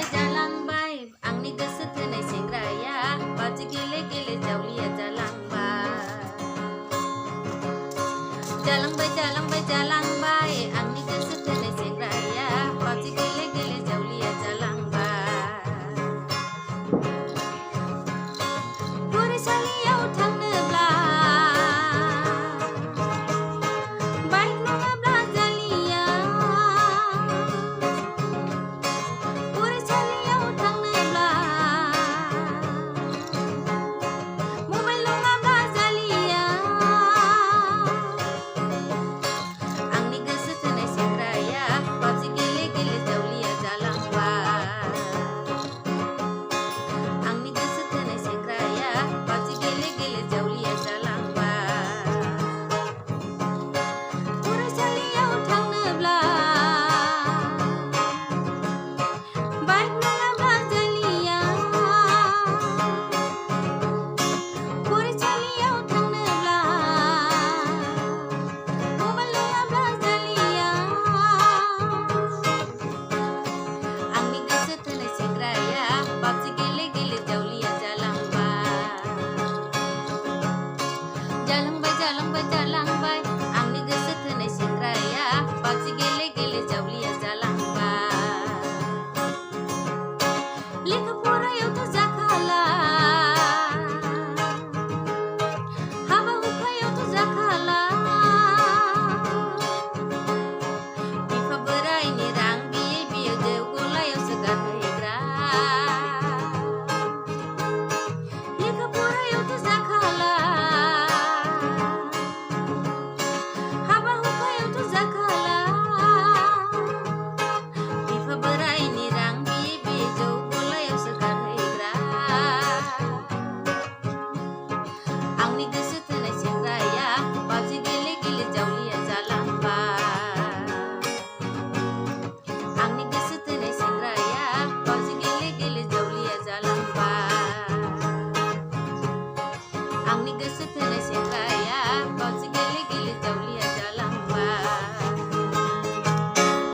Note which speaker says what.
Speaker 1: जालांबाय आंनि गोसो थोनाय सेंग्राया बाजि गेले गेले जावलिया जालांबाय आंनि गोसो थोनाय सेंग्राया बाजि गेले गेले जावलिया जालांबाय फरायसालियाव थांनोब्ला बाइक नङाब्ला जालिया फरायसालियाव थांनोब्ला मबाइल नङाब्ला जालिया आंनि गोसो थोनाय सेंग्राया पाबजि गेले गेले जावलिया जालांबाय आंनि गोसो थोनाय सेंग्राया पाबजि गेले गेले जावलिया जालांबाय फरायसालियाव थांनोब्ला बाइक नङाब्ला जालिया फरायसालियाव थांनोब्ला मबाइल नङाब्ला जालिया आंनि गोसो थोनाय सेंग्राया पाबजि गेले गेले जावलिया जालांबाय आंनि गोसो थोनाय सेंग्राया पाबजि गेले गेले जावलिया जालांबाय लेखा फरायावथ' जाखाला हाबा हुखायावथ' जाखाला बिफा बोरायनि रां बियो जौ गलायावसो गारहैग्रा लेखा फरायावथ' जाखाला हाबा हुखायावथ' जाखाला बिफा बोरायनि रां बियो जौ गलायावसो गारहैग्रा आंनि गोसो थोनाय सेंग्राया पाबजि गेले गेले जावलिया जालांबाय आंनि गोसो थोनाय सेंग्राया पाबजि गेले गेले जावलिया जालांबाय आंनि गोसो थोनाय